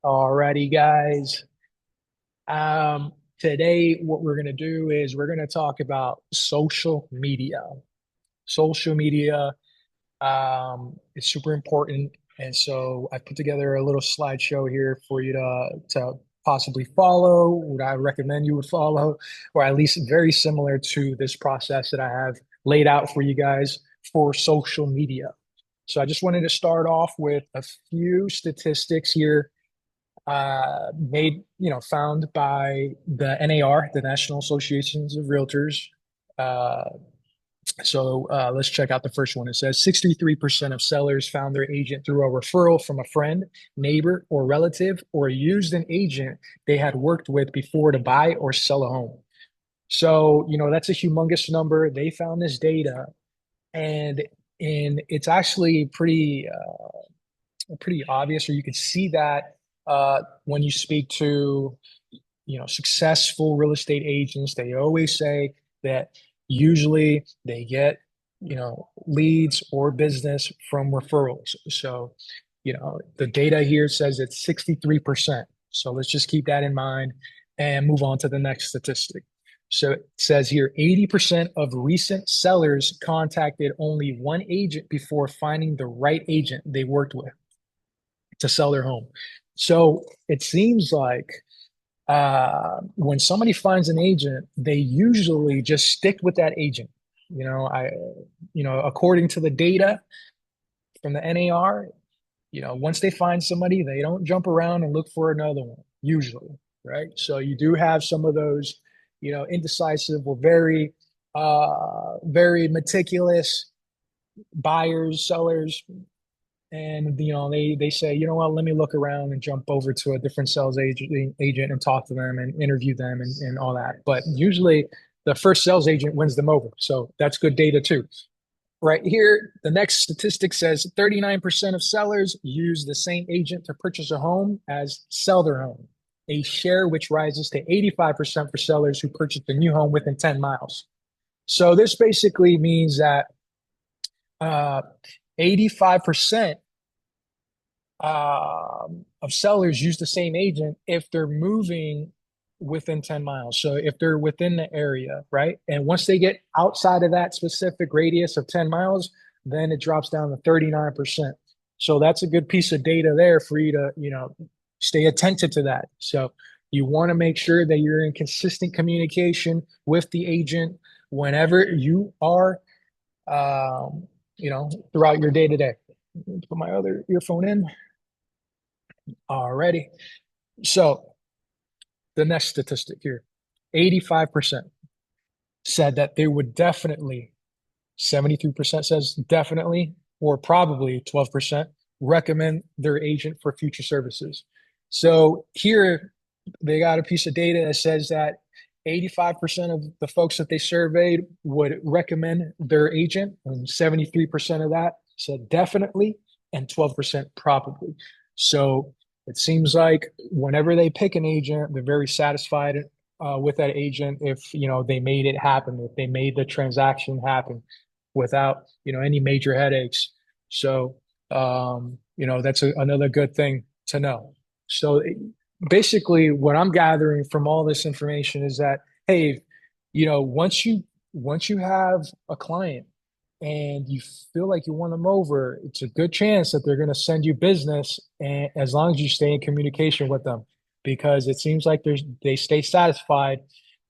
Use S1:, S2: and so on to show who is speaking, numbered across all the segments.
S1: Alrighty, guys. Today, what we're going to do is we're going to talk about social media. Social media is super important. And so I put together a little slideshow here for you to possibly follow, what I recommend you would follow, or at least very similar to this process that I have laid out for you guys for social media. So I just wanted to start off with a few statistics here found by the NAR, the National Associations of Realtors. Uh, let's check out the first one. It says 63% of sellers found their agent through a referral from a friend, neighbor, or relative, or used an agent they had worked with before to buy or sell a home. So, that's a humongous number. They found this data, and it's actually pretty obvious, or you can see that when you speak to successful real estate agents. They always say that usually they get leads or business from referrals. So the data here says it's 63%. So let's just keep that in mind and move on to the next statistic. So it says here 80% of recent sellers contacted only one agent before finding the right agent they worked with to sell their home. So it seems like when somebody finds an agent, they usually just stick with that agent. According to the data from the NAR, once they find somebody, they don't jump around and look for another one, usually, right? So you do have some of those, indecisive or very meticulous buyers, sellers, and they say, let me look around and jump over to a different sales agent and talk to them and interview them and all that. But usually the first sales agent wins them over, so that's good data too. Right here, the next statistic says 39% of sellers use the same agent to purchase a home as sell their home, a share which rises to 85% for sellers who purchase a new home within 10 miles. So this basically means that uh, 85% of sellers use the same agent if they're moving within 10 miles. So if they're within the area, right? And once they get outside of that specific radius of 10 miles, then it drops down to 39%. So that's a good piece of data there for you to, stay attentive to that. So you want to make sure that you're in consistent communication with the agent whenever you are, throughout your day to day. Put my other earphone in. Alrighty. So the next statistic here, 85% said that they would definitely, 73% says definitely, or probably 12% recommend their agent for future services. So here they got a piece of data that says that 85% of the folks that they surveyed would recommend their agent, and 73% of that said definitely, and 12% probably. So it seems like whenever they pick an agent, they're very satisfied with that agent if they made it happen, if they made the transaction happen without any major headaches. So that's another good thing to know. So basically, what I'm gathering from all this information is that, hey, once you have a client and you feel like you won them over, it's a good chance that they're going to send you business, and as long as you stay in communication with them, because it seems like they stay satisfied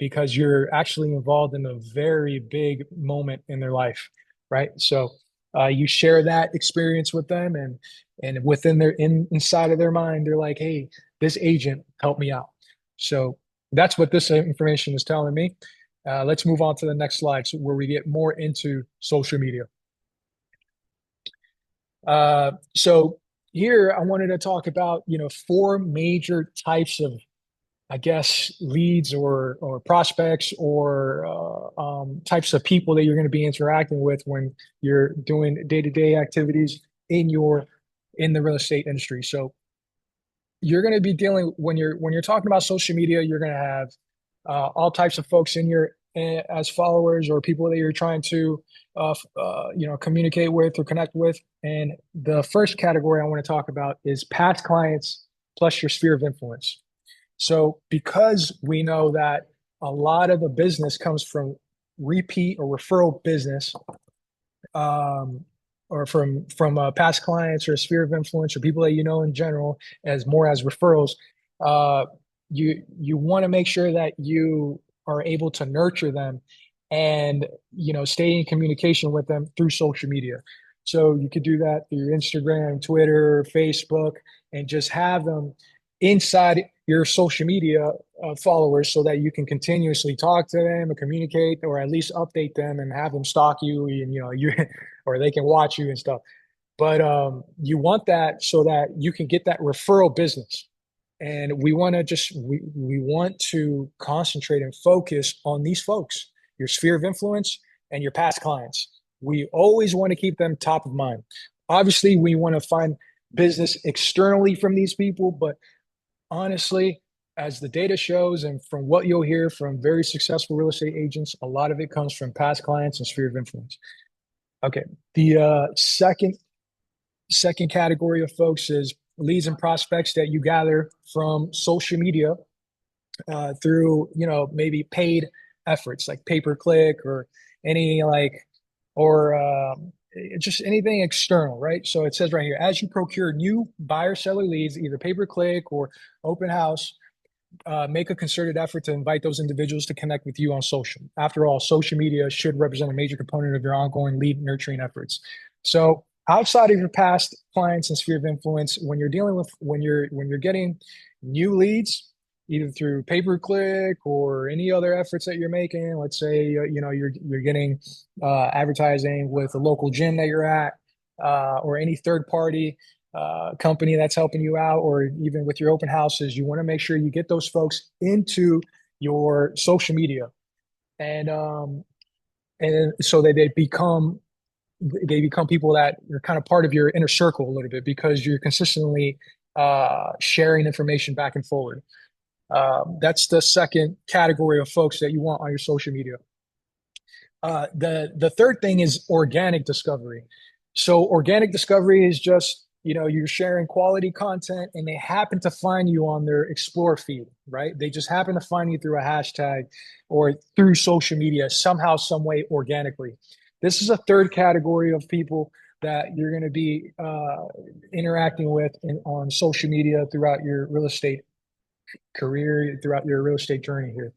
S1: because you're actually involved in a very big moment in their life, right? So you share that experience with them, and within inside of their mind, they're like, hey, this agent helped me out. So that's what this information is telling me. Let's move on to the next slide, where we get more into social media. So here I wanted to talk about, four major types of, I guess, leads or prospects or types of people that you're going to be interacting with when you're doing day-to-day activities in the real estate industry. So you're going to be dealing when you're talking about social media, you're going to have all types of folks in your as followers or people that you're trying to communicate with or connect with. And the first category I want to talk about is past clients plus your sphere of influence. So because we know that a lot of the business comes from repeat or referral business, um, or from past clients or a sphere of influence or people that you know in general, as more as referrals, uh, you want to make sure that you are able to nurture them and stay in communication with them through social media. So you could do that through Instagram, Twitter, Facebook, and just have them inside your social media followers so that you can continuously talk to them and communicate, or at least update them and have them stalk you, and you or they can watch you and stuff. But you want that so that you can get that referral business. And we want to concentrate and focus on these folks, your sphere of influence and your past clients. We always want to keep them top of mind. Obviously, we want to find business externally from these people, but honestly, as the data shows and from what you'll hear from very successful real estate agents, a lot of it comes from past clients and sphere of influence. Okay. The second category of folks is leads and prospects that you gather from social media, through maybe paid efforts like pay per click or any like or just anything external, right? So it says right here, as you procure new buyer seller leads, either pay per click or open house, make a concerted effort to invite those individuals to connect with you on social. After all, social media should represent a major component of your ongoing lead nurturing efforts. So outside of your past clients and sphere of influence, when you're dealing with when you're getting new leads, either through pay per click or any other efforts that you're making, let's say you're getting advertising with a local gym that you're at, or any third party company that's helping you out, or even with your open houses, you want to make sure you get those folks into your social media, and so that they become people that are kind of part of your inner circle a little bit, because you're consistently sharing information back and forward. That's the second category of folks that you want on your social media. The third thing is organic discovery. So organic discovery is just, you're sharing quality content and they happen to find you on their explore feed, right? They just happen to find you through a hashtag or through social media somehow, some way, organically. This is a third category of people that you're going to be interacting with on social media throughout your real estate career, throughout your real estate journey here.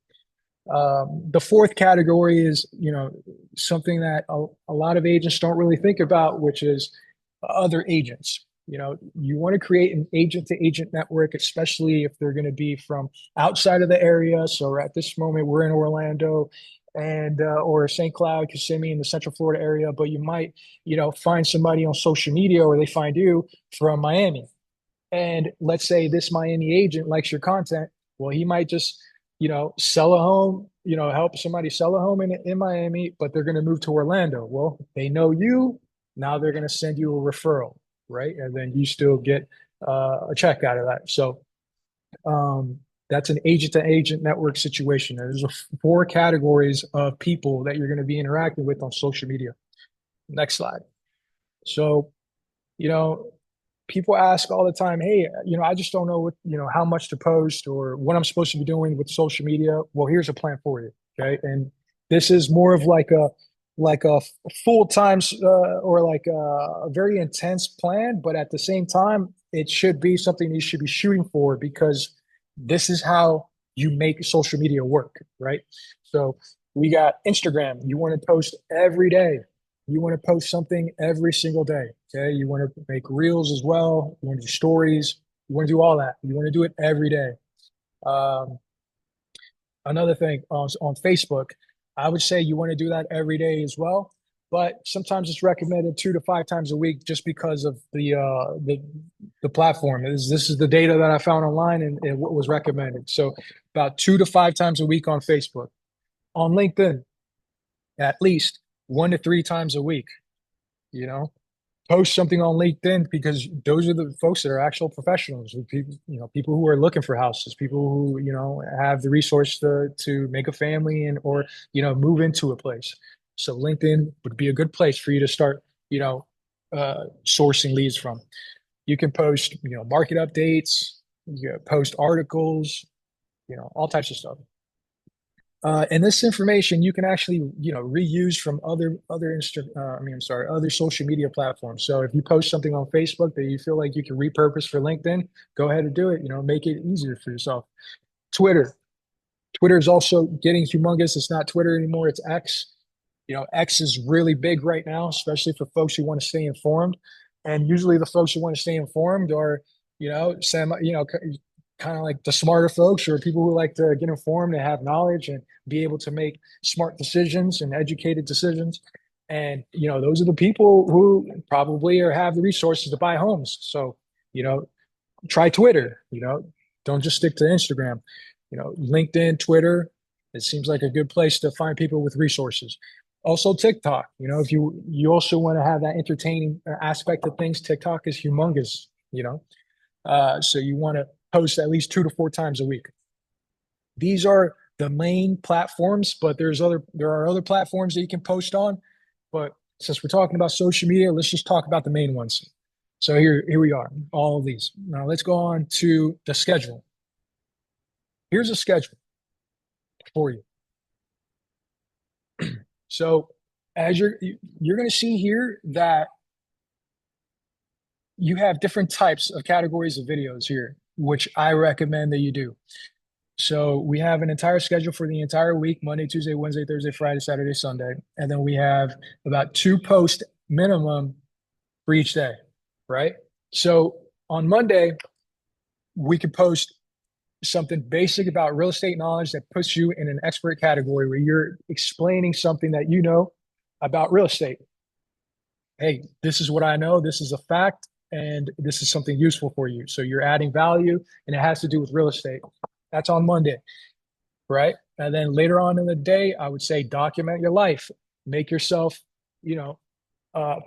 S1: The fourth category is, something that a lot of agents don't really think about, which is other agents. You want to create an agent to agent network, especially if they're going to be from outside of the area. So at this moment, we're in Orlando and or St. Cloud, Kissimmee in the Central Florida area, but you might, find somebody on social media, or they find you from Miami. And let's say this Miami agent likes your content. Well, he might just, sell a home, help somebody sell a home in Miami, but they're going to move to Orlando. Well, they know you. Now they're going to send you a referral, right? And then you still get a check out of that. So that's an agent to agent network situation. There's four categories of people that you're going to be interacting with on social media. Next slide. So, you know, people ask all the time, hey, I just don't know how much to post or what I'm supposed to be doing with social media. Well, here's a plan for you. Okay. And this is more of like a full-time or like a very intense plan, but at the same time, it should be something you should be shooting for, because this is how you make social media work, right? So we got Instagram. You want to post every day. You want to post something every single day. Okay. You want to make reels as well. You want to do stories. You want to do all that. You want to do it every day. Um, Another thing on Facebook, I would say you want to do that every day as well. But sometimes it's recommended 2 to 5 times a week, just because of the platform. This is the data that I found online, and what was recommended. So about 2 to 5 times a week on Facebook. On LinkedIn, at least 1 to 3 times a week. You know, post something on LinkedIn, because those are the folks that are actual professionals, people, people who are looking for houses, people who, have the resource to make a family and, or, move into a place. So LinkedIn would be a good place for you to start, sourcing leads from. You can post, market updates, You post articles, all types of stuff. And this information you can actually, reuse from other social media platforms. So if you post something on Facebook that you feel like you can repurpose for LinkedIn, go ahead and do it. Make it easier for yourself. Twitter. Twitter is also getting humongous. It's not Twitter anymore. It's X. X is really big right now, especially for folks who want to stay informed. And usually the folks who want to stay informed are, kind of like the smarter folks or people who like to get informed and have knowledge and be able to make smart decisions and educated decisions. And, those are the people who probably have the resources to buy homes. So, try Twitter, don't just stick to Instagram, LinkedIn, Twitter. It seems like a good place to find people with resources. Also TikTok, if you also want to have that entertaining aspect of things, TikTok is humongous, so you want to post at least 2 to 4 times a week. These are the main platforms, but there are other platforms that you can post on. But since we're talking about social media, let's just talk about the main ones. So here we are, all of these. Now let's go on to the schedule. Here's a schedule for you. So as you're going to see here that you have different types of categories of videos here, which I recommend that you do. So we have an entire schedule for the entire week, Monday, Tuesday, Wednesday, Thursday, Friday, Saturday, Sunday. And then we have about 2 posts minimum for each day, right? So on Monday, we could post something basic about real estate knowledge that puts you in an expert category where you're explaining something that you know about real estate. Hey, this is what I know. This is a fact. And this is something useful for you. So you're adding value and it has to do with real estate. That's on Monday, right? And then later on in the day, I would say document your life, make yourself,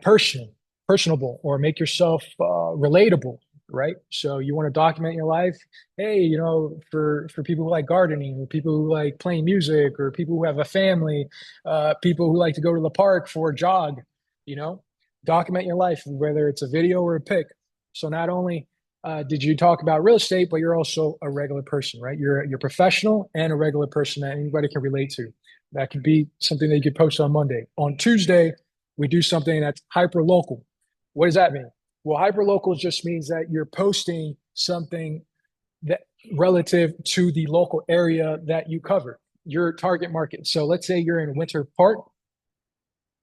S1: personable, or make yourself relatable, right? So you want to document your life. Hey, for people who like gardening, or people who like playing music, or people who have a family, people who like to go to the park for a jog, document your life, whether it's a video or a pic. So not only did you talk about real estate, but you're also a regular person, right? You're professional and a regular person that anybody can relate to. That could be something that you could post on Monday. On Tuesday, we do something that's hyper local. What does that mean? Well, hyper local just means that you're posting something that relative to the local area that you cover, your target market. So let's say you're in Winter Park.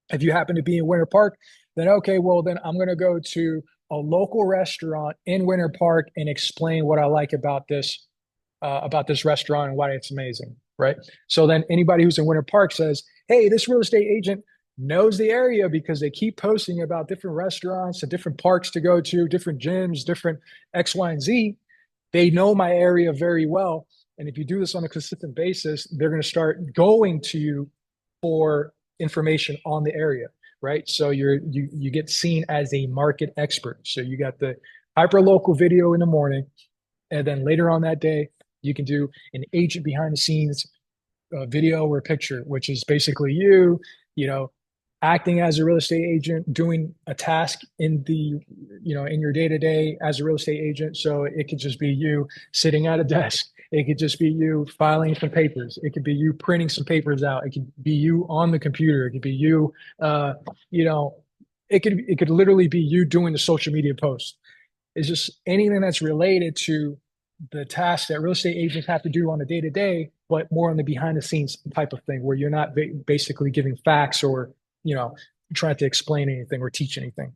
S1: If you happen to be in Winter Park, then okay, well, then I'm going to go to a local restaurant in Winter Park and explain what I like about this restaurant and why it's amazing, right? So then anybody who's in Winter Park says, hey, this real estate agent knows the area because they keep posting about different restaurants and different parks to go to, different gyms, different X, Y, and Z. They know my area very well. And if you do this on a consistent basis, they're going to start going to you for information on the area, right? So you get seen as a market expert. So you got the hyper local video in the morning, and then later on that day, you can do an agent behind the scenes video or picture, which is basically you acting as a real estate agent, doing a task in your day to day as a real estate agent. So it could just be you sitting at a desk. It could just be you filing some papers. It could be you printing some papers out. It could be you on the computer. It could be you, it could literally be you doing the social media post. It's just anything that's related to the tasks that real estate agents have to do on a day to day, but more on the behind the scenes type of thing where you're not basically giving facts or trying to explain anything or teach anything.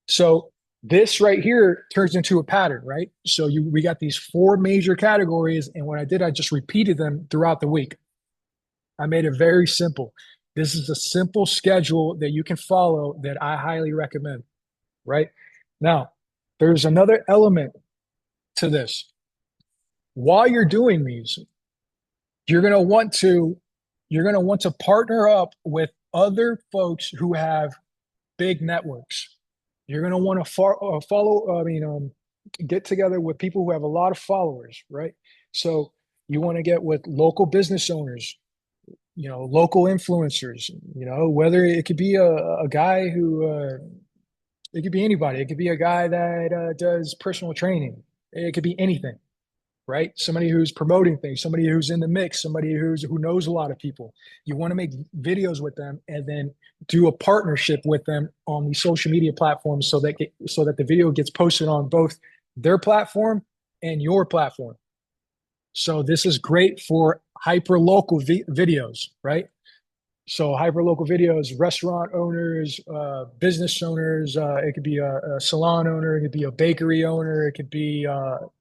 S1: So this right here turns into a pattern, right? So we got these 4 major categories, and what I did, I just repeated them throughout the week. I made it very simple. This is a simple schedule that you can follow that I highly recommend, right? Now, there's another element to this. While you're doing these, you're going to want to partner up with other folks who have big networks. You're going to want to get together with people who have a lot of followers, right? So you want to get with local business owners, local influencers, whether it could be a guy who, it could be anybody. It could be a guy that does personal training. It could be anything, right? Somebody who's promoting things, somebody who's in the mix, somebody who knows a lot of people. You want to make videos with them and then do a partnership with them on the social media platforms so that the video gets posted on both their platform and your platform. So this is great for hyper local videos, right? So hyper local videos, restaurant owners, business owners. It could be a salon owner. It could be a bakery owner. It could be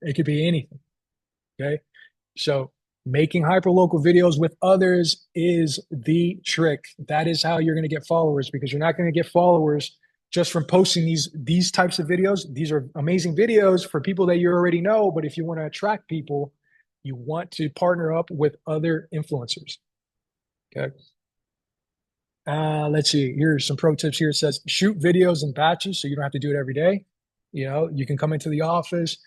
S1: anything. Okay. So making hyperlocal videos with others is the trick. That is how you're going to get followers, because you're not going to get followers just from posting these types of videos. These are amazing videos for people that you already know, but if you want to attract people, you want to partner up with other influencers. Okay. Let's see. Here's some pro tips here. It says shoot videos in batches so you don't have to do it every day. You know, you can come into the office,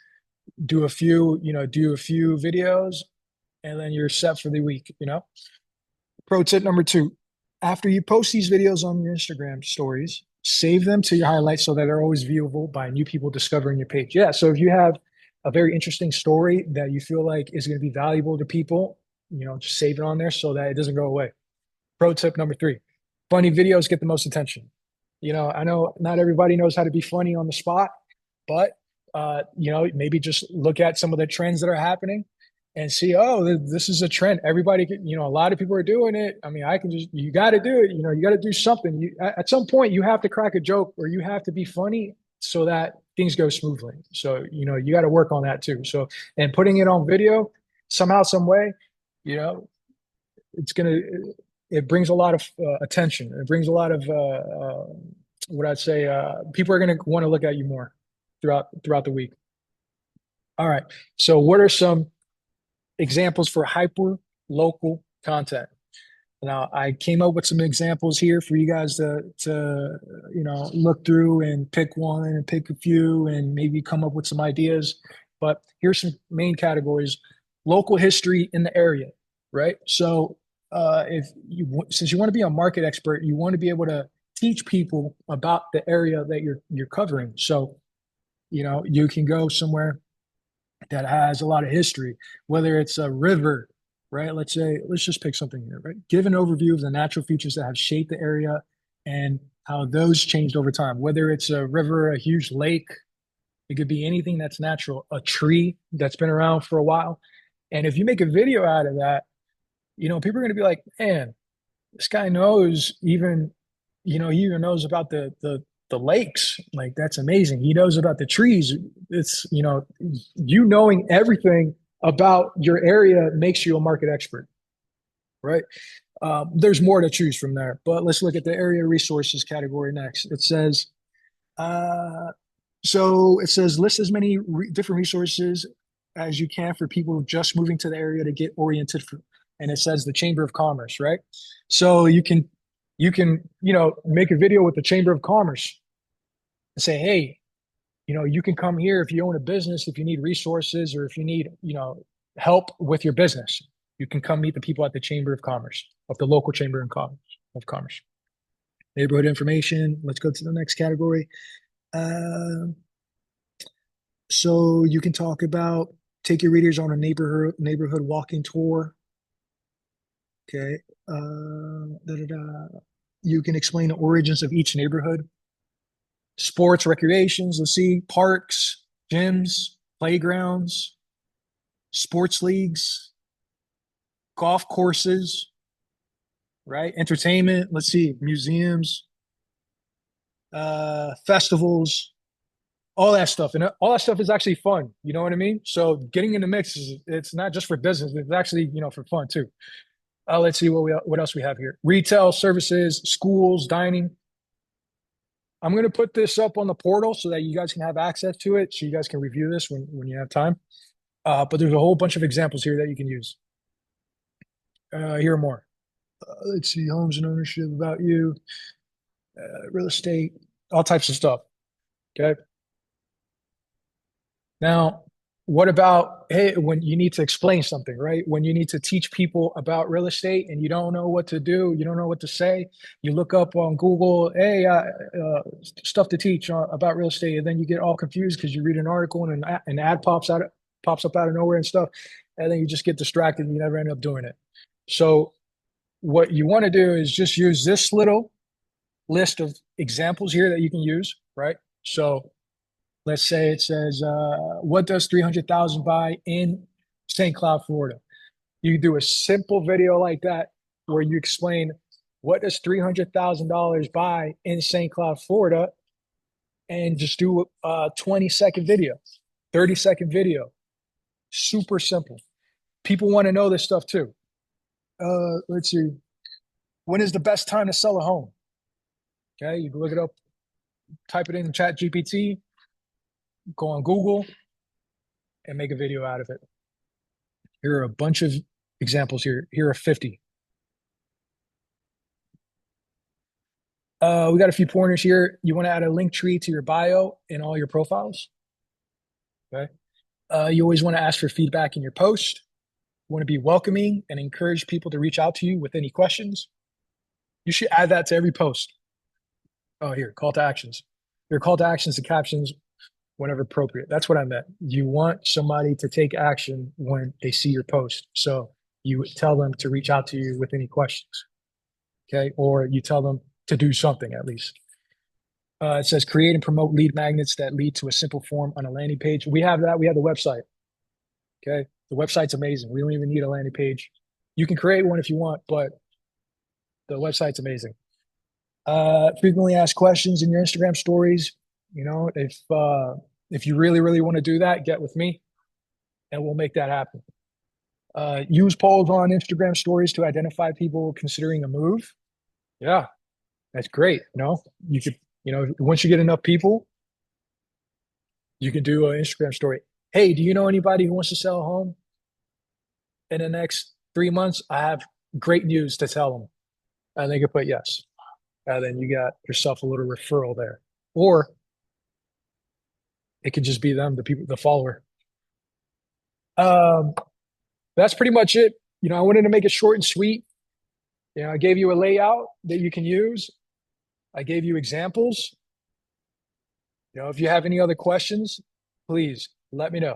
S1: do a few videos, and then you're set for the week, you know? Pro tip number two, after you post these videos on your Instagram stories, save them to your highlights so that they're always viewable by new people discovering your page. Yeah, so if you have a very interesting story that you feel like is going to be valuable to people, just save it on there so that it doesn't go away. Pro tip number three, funny videos get the most attention. I know not everybody knows how to be funny on the spot, but maybe just look at some of the trends that are happening and see, oh, this is a trend. Everybody, a lot of people are doing it. I mean, you got to do it. You got to do something. At some point, you have to crack a joke or you have to be funny so that things go smoothly. So, you got to work on that too. So, and putting it on video somehow, some way, it's going to, it brings a lot of attention. It brings a lot of, what I'd say, people are going to want to look at you more throughout the week. All right. So what are some examples for hyper local content? Now I came up with some examples here for you guys to look through and pick one and pick a few and maybe come up with some ideas. But here's some main categories: local history in the area, right? So since you want to be a market expert, you want to be able to teach people about the area that you're covering. So you can go somewhere that has a lot of history, whether it's a river, right? Let's just pick something here, right? Give an overview of the natural features that have shaped the area and how those changed over time. Whether it's a river, a huge lake, it could be anything that's natural, a tree that's been around for a while. And if you make a video out of that, people are going to be like, man, this guy knows he even knows about the lakes. Like, that's amazing. He knows about the trees. It's, you knowing everything about your area makes you a market expert, right? There's more to choose from there, but let's look at the area resources category next. It says, list as many different resources as you can for people just moving to the area to get oriented for, and it says the Chamber of Commerce, right? So you can make a video with the Chamber of Commerce and say, hey, you can come here if you own a business, if you need resources, or if you need, help with your business. You can come meet the people at the Chamber of Commerce, of the local Chamber of Commerce. Neighborhood information. Let's go to the next category. So you can talk about, take your readers on a neighborhood walking tour. Okay. You can explain the origins of each neighborhood. Sports, recreations, let's see, parks, gyms, playgrounds, sports leagues, golf courses, right? Entertainment, let's see, museums, festivals, all that stuff. And all that stuff is actually fun. You know what I mean? So getting in the mix it's not just for business, it's actually, for fun too. Let's see what else we have here. Retail, services, schools, dining. I'm going to put this up on the portal so that you guys can have access to it, so you guys can review this when you have time. But there's a whole bunch of examples here that you can use. Here are more. Let's see, homes and ownership, about you, real estate, all types of stuff. Okay. Now, what about, hey, when you need to explain something, right? When you need to teach people about real estate and you don't know what to do, you don't know what to say, you look up on Google, hey, stuff to teach about real estate, and then you get all confused because you read an article and an ad pops out pops up out of nowhere and stuff. And then you just get distracted and you never end up doing it. So what you want to do is just use this little list of examples here that you can use, right? So let's say it says, what does 300,000 buy in St. Cloud, Florida? You do a simple video like that where you explain what does $300,000 buy in St. Cloud, Florida, and just do a 20-second video, 30-second video. Super simple. People want to know this stuff too. Let's see. When is the best time to sell a home? Okay, you can look it up, type it in Chat GPT, go on Google, and make a video out of it. Here are a bunch of examples here. Here are 50. We got a few pointers here. You want to add a link tree to your bio in all your profiles. Okay. You always want to ask for feedback in your post. You want to be welcoming and encourage people to reach out to you with any questions. You should add that to every post. Oh, here, call to actions. Your call to actions and captions whenever appropriate. That's what I meant. You want somebody to take action when they see your post. So you tell them to reach out to you with any questions. Okay. Or you tell them to do something at least. It says create and promote lead magnets that lead to a simple form on a landing page. We have that. We have the website. Okay. The website's amazing. We don't even need a landing page. You can create one if you want, but the website's amazing. Frequently asked questions in your Instagram stories. You know, if you really, really want to do that, get with me and we'll make that happen. Use polls on Instagram stories to identify people considering a move. Yeah, that's great. You could, once you get enough people, you can do an Instagram story. Hey, do you know anybody who wants to sell a home in the next 3 months? I have great news to tell them. And they could put yes. And then you got yourself a little referral there. Or it could just be them, the follower. That's pretty much it. I wanted to make it short and sweet. I gave you a layout that you can use. I gave you examples. If you have any other questions, please let me know.